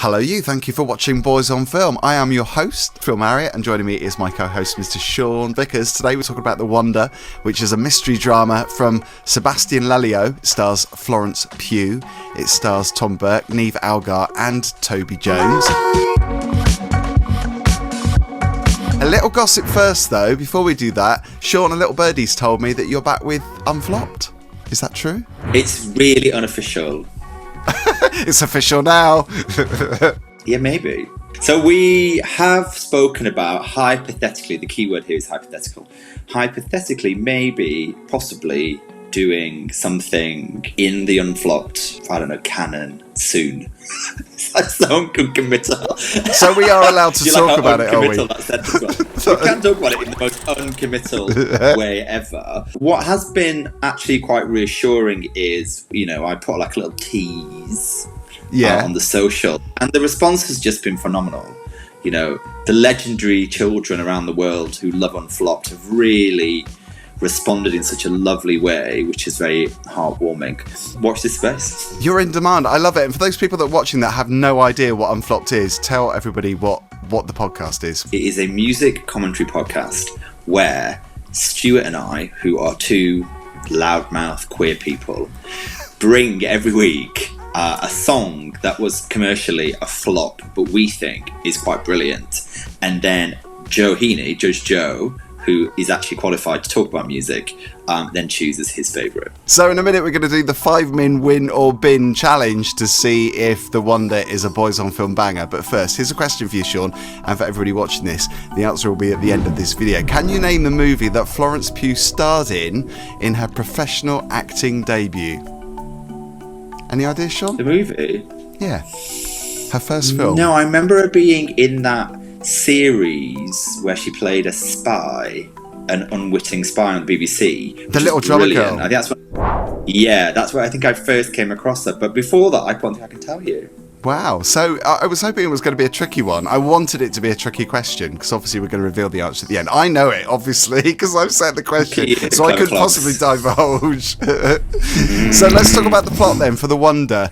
Hello you, thank you for watching Boys on Film. I am your host, Phil Marriott, and joining me is my co-host, Mr. Sean Vickers. Today we're talking about The Wonder, which is a mystery drama from Sebastián Lelio. It stars Florence Pugh, it stars Tom Burke, Niamh Algar and Toby Jones. A little gossip first though, before we do that. Sean, a little birdie's told me that you're back with Unflopped. Is that true? It's really unofficial. It's official now. Yeah, maybe. So we have spoken about, hypothetically, the key word here is hypothetical. Hypothetically, maybe, possibly doing something in the Unflopped, I don't know, canon soon. That's so uncommittal. So we are allowed to talk about it, are we? That sentence was. We can talk about it in the most uncommittal way ever. What has been actually quite reassuring is, I put like a little tease on the social, and the response has just been phenomenal. The legendary children around the world who love Unflopped have really responded in such a lovely way, which is very heartwarming. Watch this space. You're in demand. I love it. And for those people that are watching that have no idea what Unflopped is, tell everybody what the podcast is. It is a music commentary podcast where Stuart and I, who are two loudmouth queer people, bring every week a song that was commercially a flop, but we think is quite brilliant. And then Joe Heaney, Judge Joe, who is actually qualified to talk about music, then chooses his favourite. So in a minute we're going to do the 5-min win or bin challenge to see if The Wonder is a Boys on Film banger. But first, here's a question for you, Sean, and for everybody watching this. The answer will be at the end of this video. Can you name the movie that Florence Pugh starred in her professional acting debut? Any ideas, Sean? The movie? Yeah. Her first film. No, I remember her being in that series where she played a spy, an unwitting spy on the BBC. The Little Drummer Girl. I think that's where I think I first came across her. But before that, I don't think I can tell you. Wow. So I was hoping it was going to be a tricky one. I wanted it to be a tricky question because obviously we're going to reveal the answer at the end. I know it, obviously, because I've set the question, so I couldn't possibly divulge. So let's talk about the plot then for The Wonder.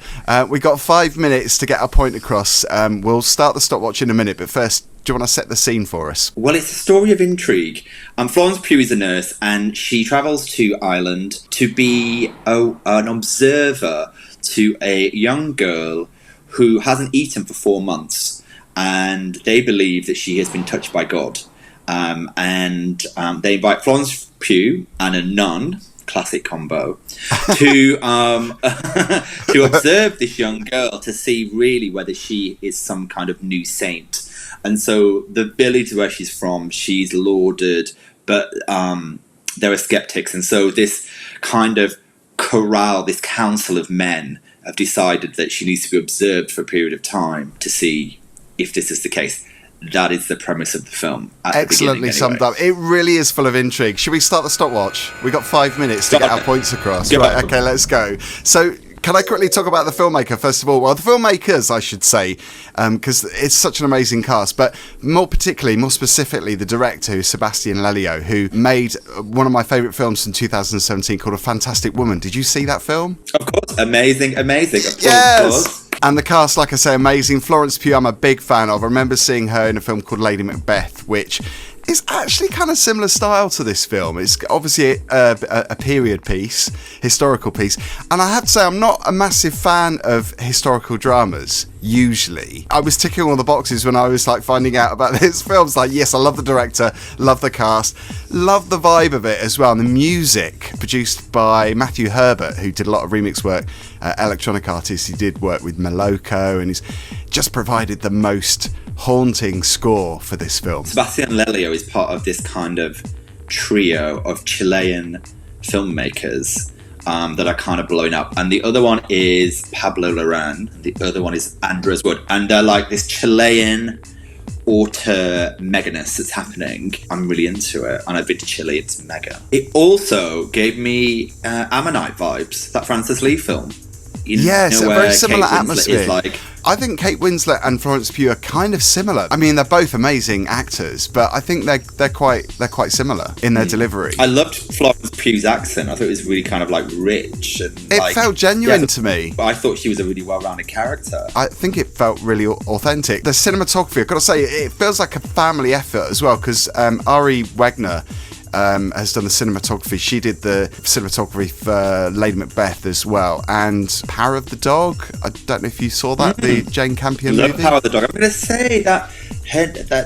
We got 5 minutes to get our point across. We'll start the stopwatch in a minute, but first, do you want to set the scene for us? Well, it's a story of intrigue. Florence Pugh is a nurse, and she travels to Ireland to be an observer to a young girl who hasn't eaten for 4 months, and they believe that she has been touched by God. And they invite Florence Pugh and a nun, classic combo, to to observe this young girl to see really whether she is some kind of new saint. And so the village where she's from, she's lauded, but there are skeptics. And so this kind of chorale, this council of men, have decided that she needs to be observed for a period of time to see if this is the case. That is the premise of the film. Excellently summed up. It really is full of intrigue. Should we start the stopwatch? We got 5 minutes to get our points across. Right, okay, let's go. So, can I quickly talk about the filmmaker first of all? Well, the filmmakers, I should say, because it's such an amazing cast, but more specifically, the director, who's Sebastián Lelio, who made one of my favourite films from 2017 called A Fantastic Woman. Did you see that film? Of course, amazing. Yes! And the cast, like I say, amazing. Florence Pugh, I'm a big fan of. I remember seeing her in a film called Lady Macbeth, which is actually kind of similar style to this film. It's obviously a period piece, historical piece. And I have to say, I'm not a massive fan of historical dramas, usually. I was ticking all the boxes when I was finding out about this film. It's like, yes, I love the director, love the cast, love the vibe of it as well. And the music, produced by Matthew Herbert, who did a lot of remix work, electronic artist. He did work with Moloko, and he's just provided the most haunting score for this film. Sebastián Lelio is part of this kind of trio of Chilean filmmakers that are kind of blowing up. And the other one is Pablo Larraín. The other one is Andres Wood. And they're like this Chilean auteur meganess that's happening. I'm really into it. And I've been to Chile. It's mega. It also gave me Ammonite vibes, that Francis Lee film. Yes, a very similar Kate Winslet atmosphere. is like. I think Kate Winslet and Florence Pugh are kind of similar. I mean, they're both amazing actors, but I think they're quite similar in their delivery. I loved Florence Pugh's accent. I thought it was really kind of like rich. And it felt genuine to me. I thought she was a really well-rounded character. I think it felt really authentic. The cinematography, I've got to say, it feels like a family effort as well, because Ari Wegner has done the cinematography. She did the cinematography for Lady Macbeth as well, and Power of the Dog. I don't know if you saw that, the Jane Campion movie. Power of the Dog. I'm going to say that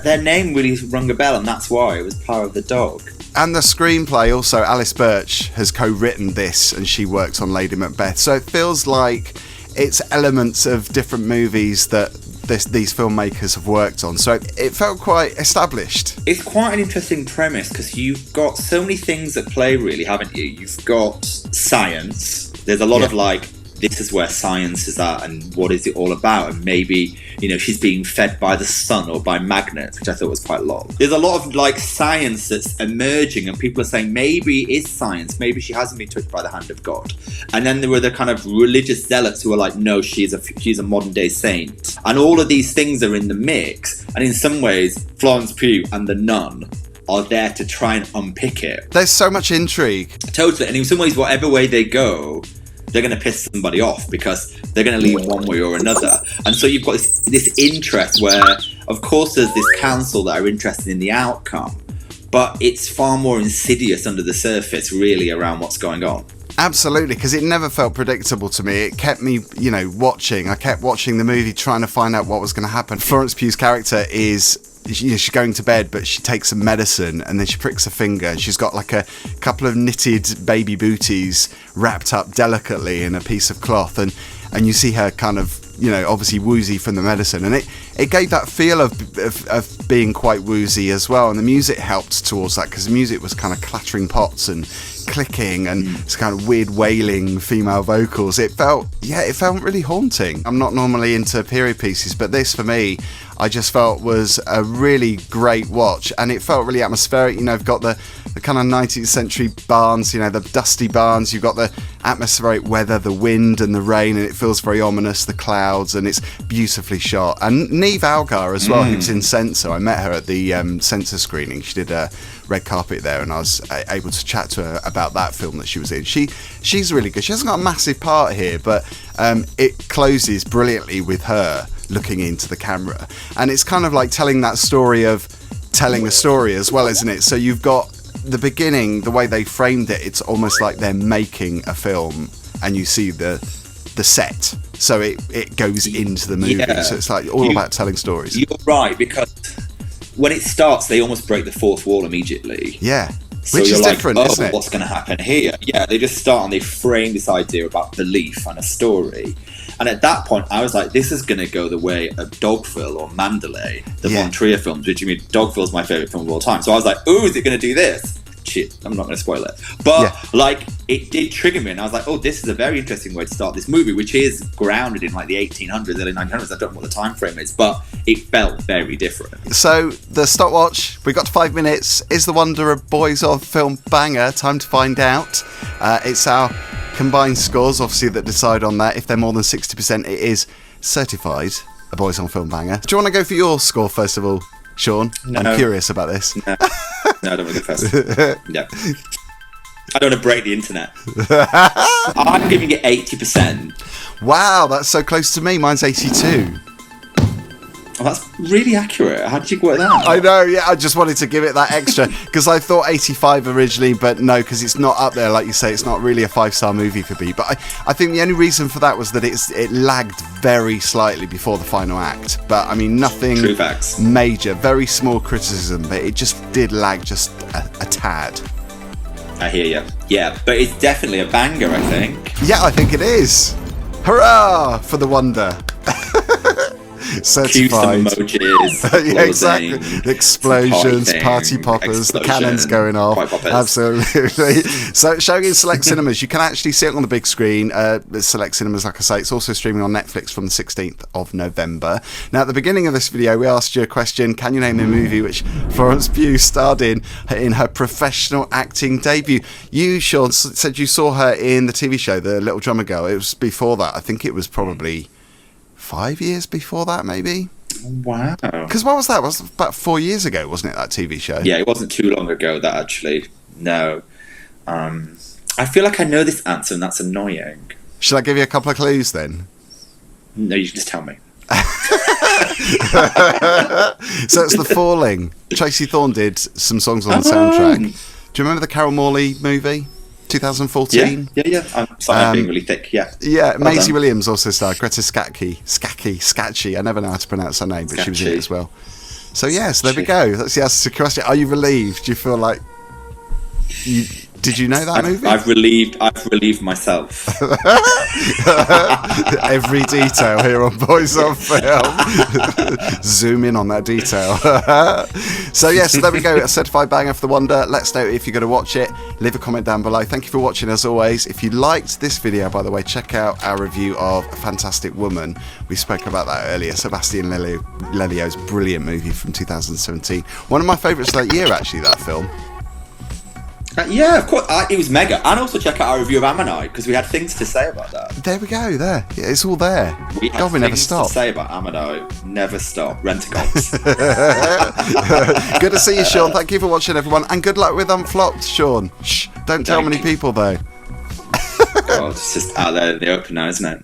their name really rung a bell, and that's why it was Power of the Dog. And the screenplay also, Alice Birch has co-written this, and she worked on Lady Macbeth. So it feels like it's elements of different movies that these filmmakers have worked on, so it felt quite established. It's quite an interesting premise because you've got so many things at play, really, haven't you? You've got science. There's a lot of like, this is where science is at and what is it all about, and maybe, you know, she's being fed by the sun or by magnets, which I thought was quite long. There's a lot of like science that's emerging, and people are saying maybe it is science, maybe she hasn't been touched by the hand of God. And then there were the kind of religious zealots who are like, no, she's a modern day saint. And all of these things are in the mix, and in some ways Florence Pugh and the nun are there to try and unpick it. There's so much intrigue. Totally. And in some ways, whatever way they go, they're going to piss somebody off because they're going to lean one way or another. And so you've got this interest where, of course, there's this council that are interested in the outcome, but it's far more insidious under the surface, really, around what's going on. Absolutely, because it never felt predictable to me. It kept me, watching. I kept watching the movie, trying to find out what was going to happen. Florence Pugh's character is, she's going to bed, but she takes some medicine and then she pricks her finger, and she's got like a couple of knitted baby booties wrapped up delicately in a piece of cloth, and you see her kind of, obviously woozy from the medicine, and it gave that feel of being quite woozy as well, and the music helped towards that, because the music was kind of clattering pots and clicking and it's kind of weird wailing female vocals. It felt really haunting. I'm not normally into period pieces, but this for me, I just felt was a really great watch, and it felt really atmospheric. You've got the kind of 19th century barns, the dusty barns, you've got the atmospheric weather, the wind and the rain, and it feels very ominous, the clouds, and it's beautifully shot. And Niamh Algar as well, who's in Censor. I met her at the Censor screening. She did a red carpet there, and I was able to chat to her about that film that she was in. She's really good. She hasn't got a massive part here, but it closes brilliantly with her looking into the camera, and it's kind of like telling that story of telling a story as well, isn't it? So you've got the beginning, the way they framed it, it's almost like they're making a film, and you see the set, so it goes into the movie. So it's like all about telling stories. You're right, because when it starts, they almost break the fourth wall immediately. Yeah. So which you're is like, different, isn't it? What's going to happen here? Yeah, they just start and they frame this idea about belief and a story. And at that point, I was like, this is going to go the way of Dogville or Mandalay, the Von Trier films, which, Dogville's my favourite film of all time. So I was like, ooh, is it going to do this? Shit, I'm not going to spoil it. But, it did trigger me, and I was like, oh, this is a very interesting way to start this movie, which is grounded in, like, the 1800s, early 1900s. I don't know what the time frame is, but it felt very different. So, the stopwatch, we got to 5 minutes. Is The Wonder a Boys on Film banger? Time to find out. It's our combined scores, obviously, that decide on that. If they're more than 60%, it is certified a Boys on Film banger. Do you want to go for your score, first of all, Sean? No. I'm curious about this. No, I don't want to go first. No. I don't want to break the internet. I'm giving it 80%. Wow, that's so close to me. Mine's 82. Oh, that's really accurate. How did you work that out? I know, yeah. I just wanted to give it that extra because I thought 85 originally, but no, because it's not up there, like you say. It's not really a 5-star movie for me. But I think the only reason for that was that it lagged very slightly before the final act. But I mean, nothing True facts. Major, very small criticism, but it just did lag just a tad. I hear you. Yeah, but it's definitely a banger, I think. Yeah, I think it is. Hurrah for The Wonder. Certified. Cue some emojis. Yeah, exactly. Explosions, party poppers, the cannons going off. Absolutely. So, showing in select cinemas, you can actually see it on the big screen. Select cinemas, like I say, it's also streaming on Netflix from the 16th of November. Now, at the beginning of this video, we asked you a question: can you name a movie which Florence Pugh starred in her professional acting debut? You, Sean, said you saw her in the TV show The Little Drummer Girl. It was before that. I think it was probably 5 years before that, maybe. Wow. Because what was that? It was about 4 years ago, wasn't it, that TV show? Yeah, it wasn't too long ago, that actually. No. I feel like I know this answer, and that's annoying. Should I give you a couple of clues then? No, you can just tell me. So it's The Falling. Tracy Thorn did some songs on the soundtrack. Do you remember the Carol Morley movie? 2014? Yeah. I'm sorry, I'm being really thick, yeah. Yeah, Maisie Williams also starred. Greta Scacchi. I never know how to pronounce her name, but she was in it as well. So, yes, there we go. That's the answer to the question. Are you relieved? Do you feel like... Did you know that movie? I've relieved myself. Every detail here on Boys on Film. Zoom in on that detail. So yes, there we go. A certified banger for the Wonder. Let us know if you're going to watch it. Leave a comment down below. Thank you for watching as always. If you liked this video, by the way, check out our review of A Fantastic Woman. We spoke about that earlier. Sebastián Lelio's brilliant movie from 2017. One of my favourites of that year, actually, that film. Yeah, of course. It was mega. And also check out our review of Ammonite, because we had things to say about that. There we go, there. Yeah, it's all there. We never stop. To say about Ammonite. Never stop. Rent-a-cops. Good to see you, Sean. Thank you for watching, everyone. And good luck with Unflopped, Sean. Shh, don't tell many people, though. God, it's just out there in the open now, isn't it?